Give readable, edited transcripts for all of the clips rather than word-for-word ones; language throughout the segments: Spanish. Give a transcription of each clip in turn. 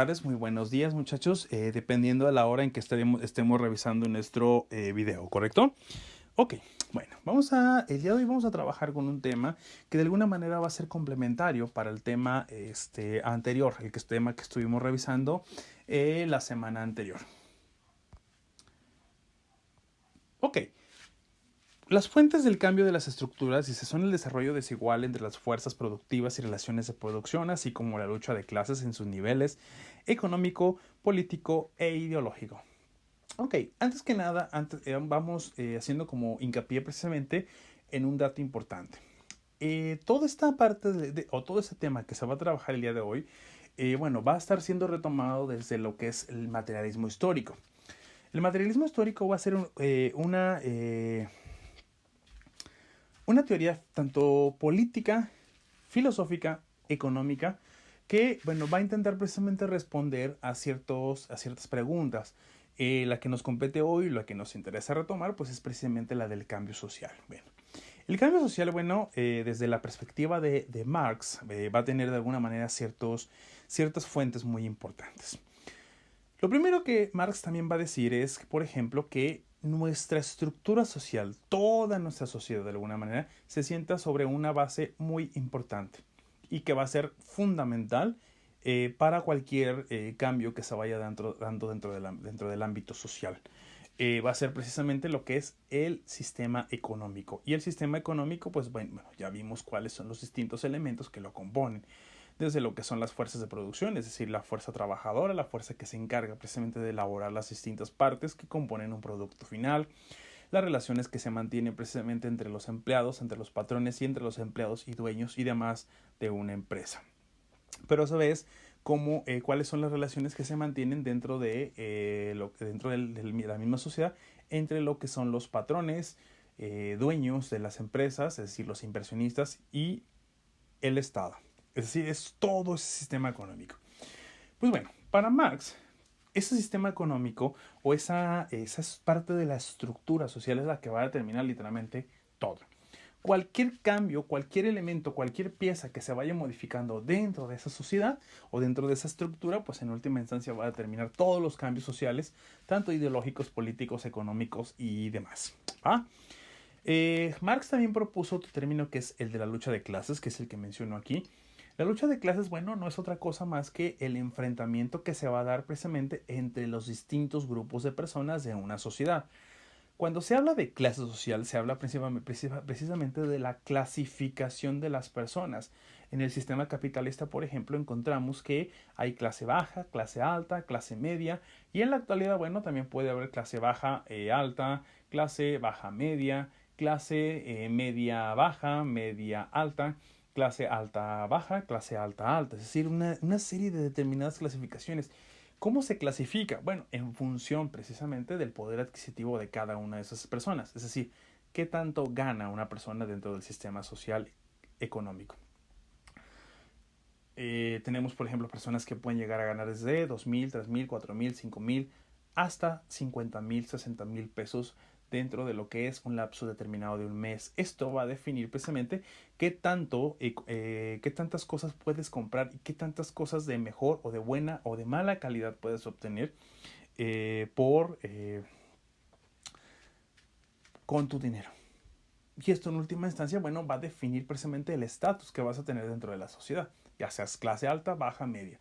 Tardes, muy buenos días muchachos, dependiendo de la hora en que estemos revisando nuestro video, ¿correcto? Ok, bueno, el día de hoy vamos a trabajar con un tema que de alguna manera va a ser complementario para el tema anterior, tema que estuvimos revisando la semana anterior. Ok, las fuentes del cambio de las estructuras son el desarrollo desigual entre las fuerzas productivas y relaciones de producción, así como la lucha de clases en sus niveles económico, político e ideológico. Ok, antes que nada, vamos haciendo como hincapié precisamente en un dato importante. Toda esta parte o todo este tema que se va a trabajar el día de hoy, va a estar siendo retomado desde lo que es el materialismo histórico. El materialismo histórico va a ser una teoría tanto política, filosófica, económica, que va a intentar precisamente responder a ciertas preguntas. La que nos compete hoy, la que nos interesa retomar, pues es precisamente la del cambio social. Bueno, el cambio social, desde la perspectiva de Marx, va a tener de alguna manera ciertas fuentes muy importantes. Lo primero que Marx también va a decir es, por ejemplo, que nuestra estructura social, toda nuestra sociedad de alguna manera, se sienta sobre una base muy importante y que va a ser fundamental para cualquier cambio que se vaya dando dentro del ámbito social. Va a ser precisamente lo que es el sistema económico. Y el sistema económico, pues ya vimos cuáles son los distintos elementos que lo componen, desde lo que son las fuerzas de producción, es decir, la fuerza trabajadora, la fuerza que se encarga precisamente de elaborar las distintas partes que componen un producto final, las relaciones que se mantienen precisamente entre los empleados, entre los patrones y entre los empleados y dueños y demás de una empresa. Pero a su vez, cuáles son las relaciones que se mantienen dentro de la misma sociedad entre lo que son los patrones, dueños de las empresas, es decir, los inversionistas y el Estado. Es decir, es todo ese sistema económico. Pues bueno, para Marx, ese sistema económico o esa es parte de la estructura social es la que va a determinar literalmente todo. Cualquier cambio, cualquier elemento, cualquier pieza que se vaya modificando dentro de esa sociedad o dentro de esa estructura, pues en última instancia va a determinar todos los cambios sociales, tanto ideológicos, políticos, económicos y demás. ¿Ah? Marx también propuso otro término que es el de la lucha de clases, que es el que menciono aquí. La lucha de clases, no es otra cosa más que el enfrentamiento que se va a dar precisamente entre los distintos grupos de personas de una sociedad. Cuando se habla de clase social, se habla precisamente de la clasificación de las personas. En el sistema capitalista, por ejemplo, encontramos que hay clase baja, clase alta, clase media, y en la actualidad, también puede haber clase baja alta, clase baja media, clase media baja, media alta, clase alta baja, clase alta alta, es decir, una serie de determinadas clasificaciones. ¿Cómo se clasifica? Bueno, en función precisamente del poder adquisitivo de cada una de esas personas. Es decir, qué tanto gana una persona dentro del sistema social económico. Tenemos, por ejemplo, personas que pueden llegar a ganar desde 2,000, 3,000, 4,000, 5,000, hasta 50,000, 60,000 pesos dentro de lo que es un lapso determinado de un mes. Esto va a definir precisamente qué tantas cosas puedes comprar y qué tantas cosas de mejor o de buena o de mala calidad puedes obtener con tu dinero. Y esto en última instancia, va a definir precisamente el estatus que vas a tener dentro de la sociedad, ya seas clase alta, baja, media.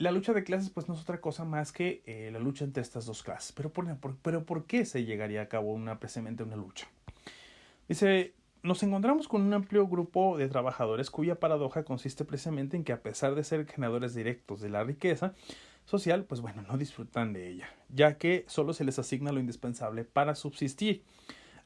La lucha de clases pues no es otra cosa más que la lucha entre estas dos clases. Pero ¿por qué se llegaría a cabo precisamente una lucha? Dice, nos encontramos con un amplio grupo de trabajadores cuya paradoja consiste precisamente en que a pesar de ser generadores directos de la riqueza social, pues no disfrutan de ella, ya que solo se les asigna lo indispensable para subsistir.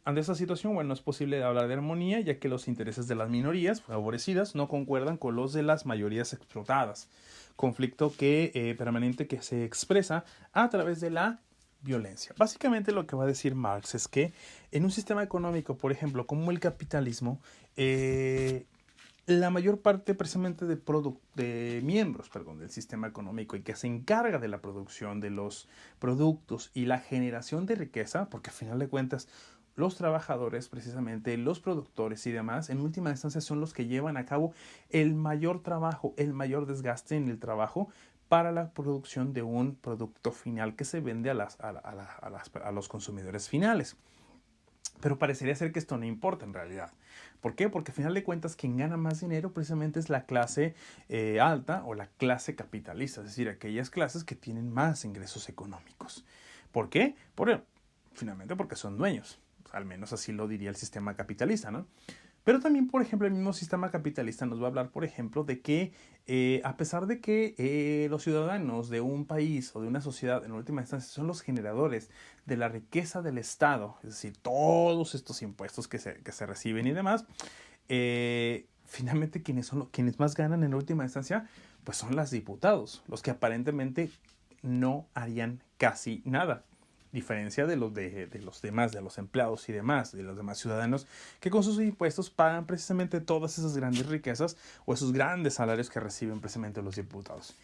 Ante esta situación, no es posible hablar de armonía, ya que los intereses de las minorías favorecidas no concuerdan con los de las mayorías explotadas. Conflicto permanente que se expresa a través de la violencia. Básicamente lo que va a decir Marx es que en un sistema económico, por ejemplo, como el capitalismo, la mayor parte precisamente de miembros del sistema económico y que se encarga de la producción de los productos y la generación de riqueza, porque al final de cuentas los trabajadores, precisamente los productores y demás, en última instancia son los que llevan a cabo el mayor trabajo, el mayor desgaste en el trabajo para la producción de un producto final que se vende a los consumidores finales. Pero parecería ser que esto no importa en realidad. ¿Por qué? Porque al final de cuentas quien gana más dinero precisamente es la clase alta o la clase capitalista, es decir, aquellas clases que tienen más ingresos económicos. ¿Por qué? Finalmente porque son dueños. Al menos así lo diría el sistema capitalista, ¿no? Pero también, por ejemplo, el mismo sistema capitalista nos va a hablar, por ejemplo, de que a pesar de que los ciudadanos de un país o de una sociedad, en última instancia, son los generadores de la riqueza del Estado, es decir, todos estos impuestos que se reciben y demás, finalmente quienes más ganan en última instancia, pues son los diputados, los que aparentemente no harían casi nada. Diferencia de los demás, de los empleados y demás, de los demás ciudadanos que con sus impuestos pagan precisamente todas esas grandes riquezas o esos grandes salarios que reciben precisamente los diputados.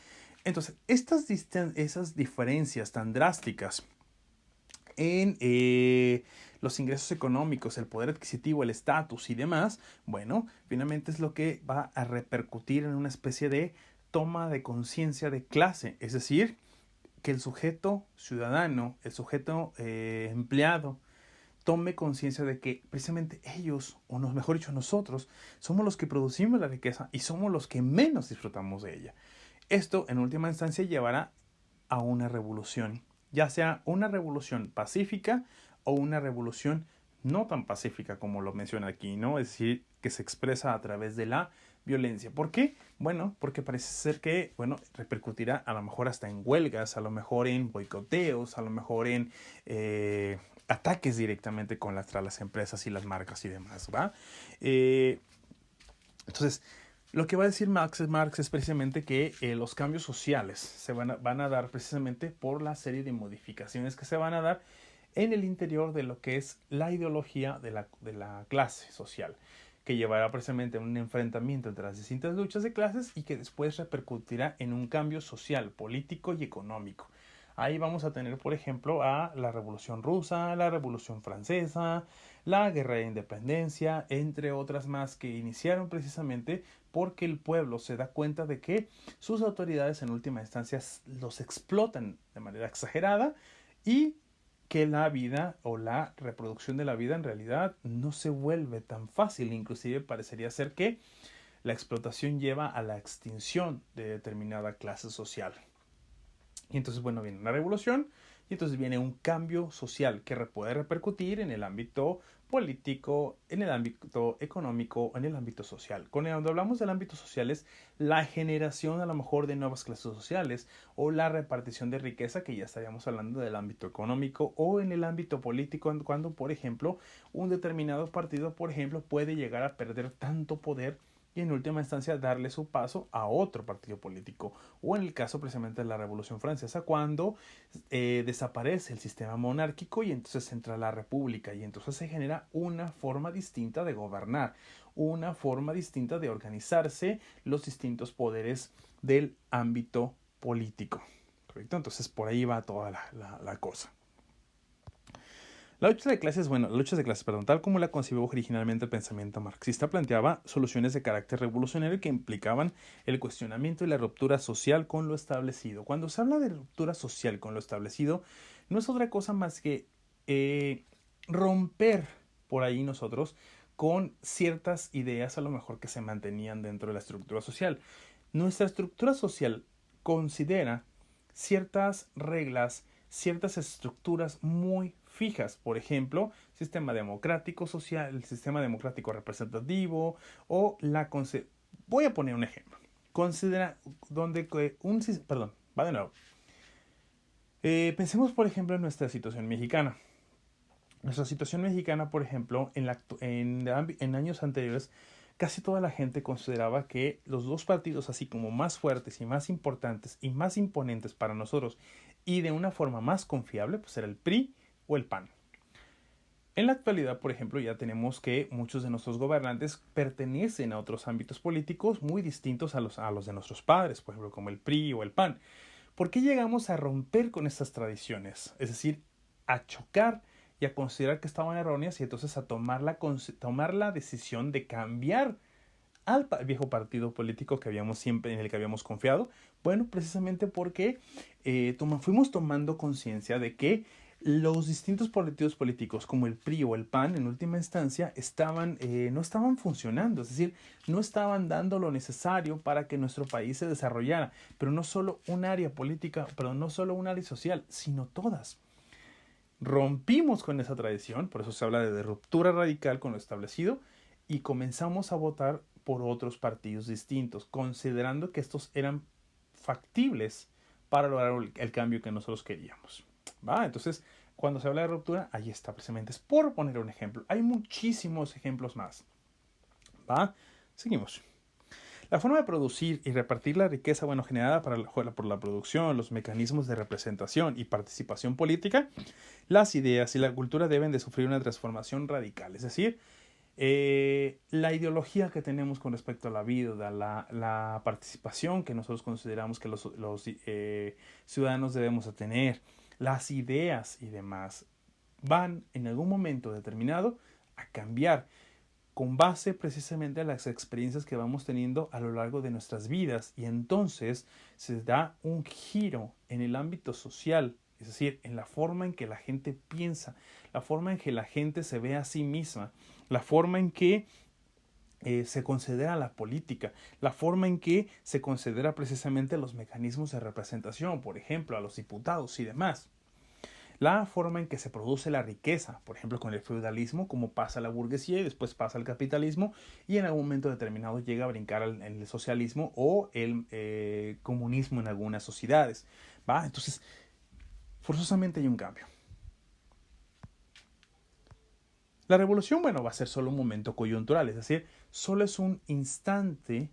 Entonces, esas diferencias tan drásticas en los ingresos económicos, el poder adquisitivo, el estatus y demás, bueno, finalmente es lo que va a repercutir en una especie de toma de conciencia de clase, es decir, que el sujeto ciudadano, el sujeto empleado, tome conciencia de que precisamente ellos, o mejor dicho nosotros, somos los que producimos la riqueza y somos los que menos disfrutamos de ella. Esto, en última instancia, llevará a una revolución, ya sea una revolución pacífica o una revolución no tan pacífica como lo menciona aquí, ¿no? Es decir, que se expresa a través de la violencia. ¿Por qué? Bueno, porque parece ser que, repercutirá a lo mejor hasta en huelgas, a lo mejor en boicoteos, a lo mejor en ataques directamente contra las empresas y las marcas y demás, ¿va? Entonces, lo que va a decir Marx es precisamente que los cambios sociales se van a dar precisamente por la serie de modificaciones que se van a dar en el interior de lo que es la ideología de la clase social, que llevará precisamente a un enfrentamiento entre las distintas luchas de clases y que después repercutirá en un cambio social, político y económico. Ahí vamos a tener, por ejemplo, a la Revolución Rusa, la Revolución Francesa, la Guerra de Independencia, entre otras más que iniciaron precisamente porque el pueblo se da cuenta de que sus autoridades en última instancia los explotan de manera exagerada y que la vida o la reproducción de la vida en realidad no se vuelve tan fácil. Inclusive parecería ser que la explotación lleva a la extinción de determinada clase social. Y entonces, viene una revolución y entonces viene un cambio social que puede repercutir en el ámbito político, en el ámbito económico, en el ámbito social. Cuando hablamos del ámbito social es la generación a lo mejor de nuevas clases sociales o la repartición de riqueza, que ya estaríamos hablando del ámbito económico, o en el ámbito político cuando, por ejemplo, un determinado partido, por ejemplo, puede llegar a perder tanto poder y en última instancia darle su paso a otro partido político, o en el caso precisamente de la Revolución Francesa, cuando desaparece el sistema monárquico y entonces entra la república y entonces se genera una forma distinta de gobernar, una forma distinta de organizarse los distintos poderes del ámbito político, ¿correcto? Entonces por ahí va toda la cosa. La lucha de clases, tal como la concibió originalmente el pensamiento marxista, planteaba soluciones de carácter revolucionario que implicaban el cuestionamiento y la ruptura social con lo establecido. Cuando se habla de ruptura social con lo establecido, no es otra cosa más que romper por ahí nosotros con ciertas ideas a lo mejor que se mantenían dentro de la estructura social. Nuestra estructura social considera ciertas reglas, ciertas estructuras muy fijas, por ejemplo, sistema democrático social, el sistema democrático representativo o voy a poner un ejemplo. Va de nuevo. Pensemos, por ejemplo, en nuestra situación mexicana. Nuestra situación mexicana, por ejemplo, en años anteriores, casi toda la gente consideraba que los dos partidos así como más fuertes y más importantes y más imponentes para nosotros y de una forma más confiable, pues era el PRI o el PAN. En la actualidad, por ejemplo, ya tenemos que muchos de nuestros gobernantes pertenecen a otros ámbitos políticos muy distintos a los de nuestros padres, por ejemplo, como el PRI o el PAN. ¿Por qué llegamos a romper con estas tradiciones? Es decir, a chocar y a considerar que estaban erróneas y entonces a tomar la decisión de cambiar al viejo partido político en el que habíamos confiado Bueno, precisamente porque fuimos tomando conciencia de que los distintos partidos políticos como el PRI o el PAN en última instancia no estaban funcionando, es decir, no estaban dando lo necesario para que nuestro país se desarrollara, pero no solo un área política, perdón, no solo un área social, sino todas. Rompimos con esa tradición, por eso se habla de ruptura radical con lo establecido, y comenzamos a votar por otros partidos distintos, considerando que estos eran factibles para lograr el cambio que nosotros queríamos. ¿Va? Entonces, cuando se habla de ruptura, ahí está precisamente. Es por poner un ejemplo. Hay muchísimos ejemplos más. ¿Va? Seguimos. La forma de producir y repartir la riqueza, bueno, generada por la producción, los mecanismos de representación y participación política, las ideas y la cultura deben de sufrir una transformación radical. Es decir, la ideología que tenemos con respecto a la vida, la participación que nosotros consideramos que los ciudadanos debemos de tener, las ideas y demás, van en algún momento determinado a cambiar con base precisamente a las experiencias que vamos teniendo a lo largo de nuestras vidas, y entonces se da un giro en el ámbito social, es decir, en la forma en que la gente piensa, la forma en que la gente se ve a sí misma, la forma en que se considera la política, la forma en que se considera precisamente los mecanismos de representación, por ejemplo, a los diputados y demás. La forma en que se produce la riqueza, por ejemplo, con el feudalismo, como pasa la burguesía y después pasa el capitalismo, y en algún momento determinado llega a brincar el socialismo o el comunismo en algunas sociedades. ¿Va? Entonces, forzosamente hay un cambio. La revolución, bueno, va a ser solo un momento coyuntural, es decir, solo es un instante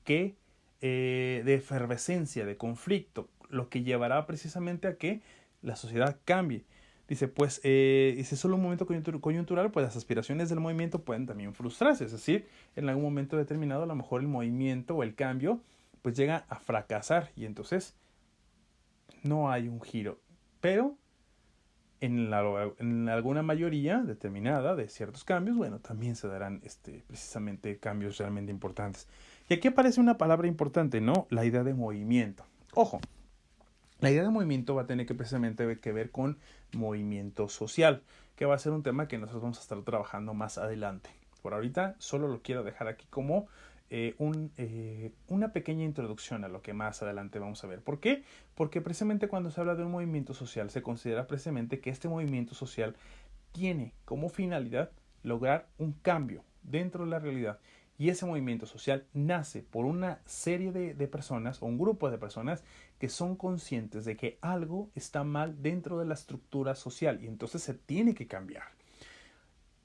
que de efervescencia, de conflicto, lo que llevará precisamente a que la sociedad cambie. Dice, pues, dice, solo un momento coyuntural, pues las aspiraciones del movimiento pueden también frustrarse, es decir, en algún momento determinado a lo mejor el movimiento o el cambio pues llega a fracasar y entonces no hay un giro. Pero en alguna mayoría determinada de ciertos cambios, bueno, también se darán precisamente cambios realmente importantes. Y aquí aparece una palabra importante, ¿no? La idea de movimiento. Ojo, la idea de movimiento va a tener que precisamente que ver con movimiento social, que va a ser un tema que nosotros vamos a estar trabajando más adelante. Por ahorita solo lo quiero dejar aquí como una pequeña introducción a lo que más adelante vamos a ver. ¿Por qué? Porque precisamente cuando se habla de un movimiento social se considera precisamente que este movimiento social tiene como finalidad lograr un cambio dentro de la realidad. Y ese movimiento social nace por una serie de personas o un grupo de personas que son conscientes de que algo está mal dentro de la estructura social y entonces se tiene que cambiar.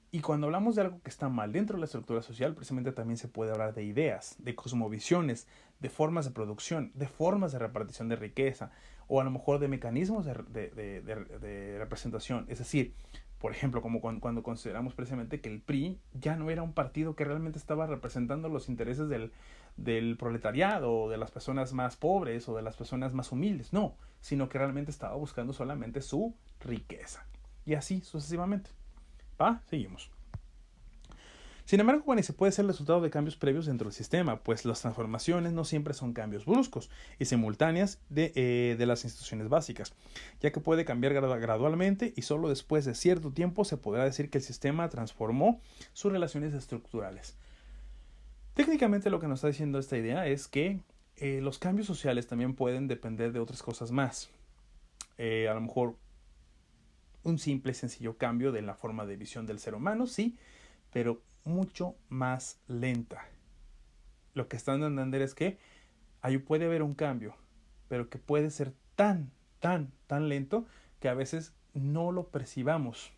Y cuando hablamos de algo que está mal dentro de la estructura social, precisamente también se puede hablar de ideas, de cosmovisiones, de formas de producción, de formas de repartición de riqueza, o a lo mejor de mecanismos de representación. Es decir, por ejemplo, como cuando consideramos precisamente que el PRI ya no era un partido que realmente estaba representando los intereses del proletariado, o de las personas más pobres, o de las personas más humildes, no, sino que realmente estaba buscando solamente su riqueza. Y así sucesivamente. ¿Va? Seguimos. Sin embargo, bueno, se puede ser el resultado de cambios previos dentro del sistema, pues las transformaciones no siempre son cambios bruscos y simultáneas de las instituciones básicas, ya que puede cambiar gradualmente y solo después de cierto tiempo se podrá decir que el sistema transformó sus relaciones estructurales. Técnicamente lo que nos está diciendo esta idea es que los cambios sociales también pueden depender de otras cosas más. A lo mejor un simple y sencillo cambio de la forma de visión del ser humano, sí, pero mucho más lenta. Lo que están dando a entender es que ahí puede haber un cambio, pero que puede ser tan lento que a veces no lo percibamos.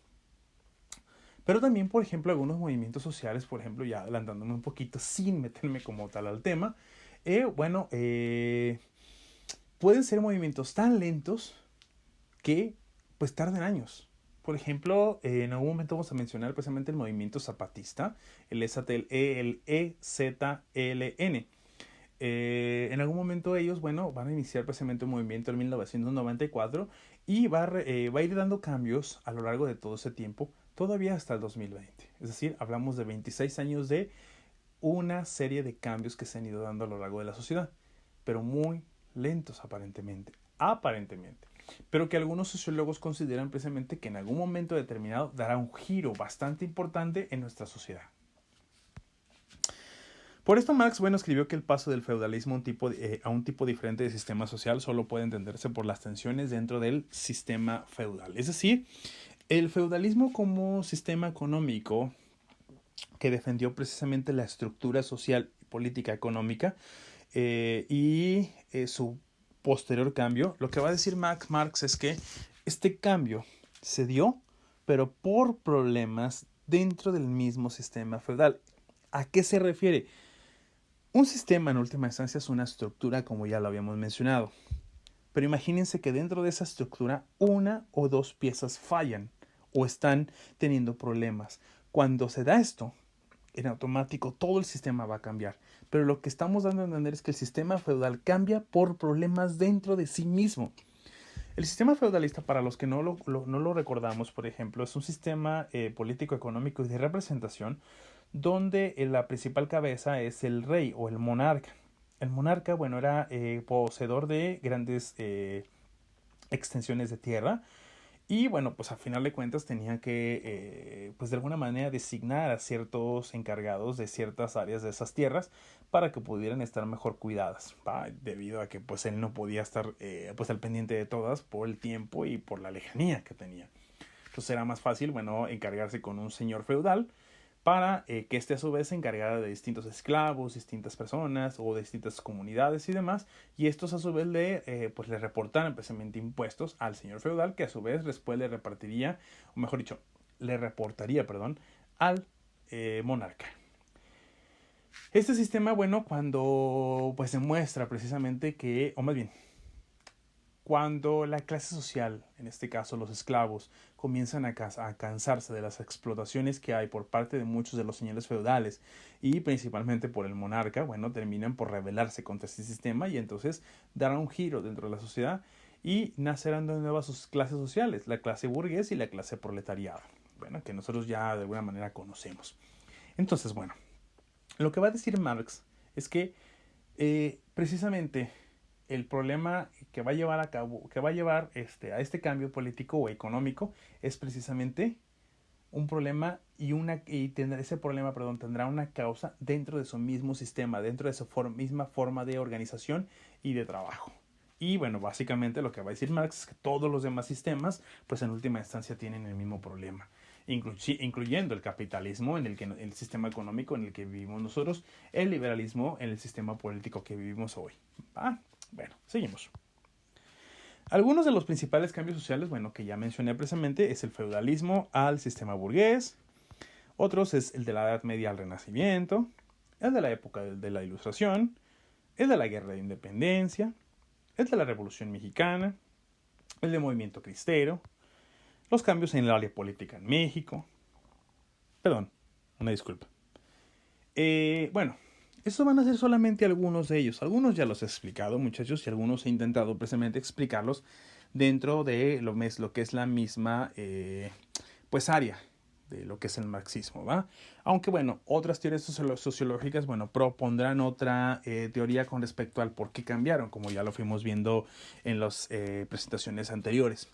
Pero también, por ejemplo, algunos movimientos sociales, por ejemplo, ya adelantándome un poquito sin meterme como tal al tema, pueden ser movimientos tan lentos que pues tarden años. Por ejemplo, en algún momento vamos a mencionar precisamente el movimiento zapatista, el EZLN. En algún momento ellos, bueno, van a iniciar precisamente un movimiento en 1994 y va a ir dando cambios a lo largo de todo ese tiempo, todavía hasta el 2020. Es decir, hablamos de 26 años de una serie de cambios que se han ido dando a lo largo de la sociedad, pero muy lentos aparentemente, pero que algunos sociólogos consideran precisamente que en algún momento determinado dará un giro bastante importante en nuestra sociedad. Por esto Marx, escribió que el paso del feudalismo a un tipo diferente de sistema social solo puede entenderse por las tensiones dentro del sistema feudal. Es decir, el feudalismo como sistema económico que defendió precisamente la estructura social y política económica su posterior cambio, lo que va a decir Marx es que este cambio se dio, pero por problemas dentro del mismo sistema feudal. ¿A qué se refiere? Un sistema en última instancia es una estructura, como ya lo habíamos mencionado. Pero imagínense que dentro de esa estructura una o dos piezas fallan o están teniendo problemas. Cuando se da esto, en automático todo el sistema va a cambiar. Pero lo que estamos dando a entender es que el sistema feudal cambia por problemas dentro de sí mismo. El sistema feudalista, para los que no lo recordamos, por ejemplo, es un sistema político, económico y de representación donde la principal cabeza es el rey o el monarca. El monarca, era poseedor de grandes extensiones de tierra y a final de cuentas tenía que, de alguna manera designar a ciertos encargados de ciertas áreas de esas tierras para que pudieran estar mejor cuidadas, debido a que él no podía estar al pendiente de todas por el tiempo y por la lejanía que tenía. Entonces era más fácil, encargarse con un señor feudal para que éste a su vez se encargara de distintos esclavos, distintas personas o de distintas comunidades y demás, y estos a su vez le reportaran precisamente impuestos al señor feudal, que a su vez después le repartiría, o mejor dicho, le reportaría, al monarca. Este sistema, cuando demuestra precisamente que, o más bien, cuando la clase social, en este caso los esclavos, comienzan a cansarse de las explotaciones que hay por parte de muchos de los señores feudales y principalmente por el monarca, terminan por rebelarse contra este sistema y entonces darán un giro dentro de la sociedad y nacerán de nuevas clases sociales, la clase burgués y la clase proletariada, que nosotros ya de alguna manera conocemos. Entonces, lo que va a decir Marx es que precisamente el problema que va a llevar a este cambio político o económico es precisamente un problema ese problema tendrá una causa dentro de su mismo sistema, dentro de su misma forma de organización y de trabajo. Y básicamente lo que va a decir Marx es que todos los demás sistemas, en última instancia tienen el mismo problema, incluyendo el capitalismo en el sistema económico en el que vivimos nosotros, el liberalismo en el sistema político que vivimos hoy. Seguimos. Algunos de los principales cambios sociales, que ya mencioné precisamente, es el feudalismo al sistema burgués. Otros es el de la Edad Media al Renacimiento, el de la época de la Ilustración, el de la Guerra de Independencia, el de la Revolución Mexicana, el del Movimiento Cristero, los cambios en el área política en México. Perdón, una disculpa. Estos van a ser solamente algunos de ellos. Algunos ya los he explicado, muchachos, y algunos he intentado precisamente explicarlos dentro de lo que es la misma área de lo que es el marxismo, ¿va? Aunque, otras teorías sociológicas, propondrán otra teoría con respecto al por qué cambiaron, como ya lo fuimos viendo en las presentaciones anteriores.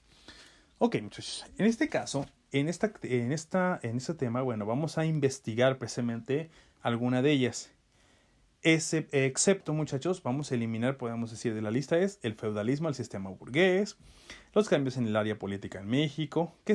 Ok, muchachos, en este caso, en este tema, vamos a investigar precisamente alguna de ellas. Excepto, muchachos, vamos a eliminar, podemos decir, de la lista es el feudalismo al sistema burgués, los cambios en el área política en México, que son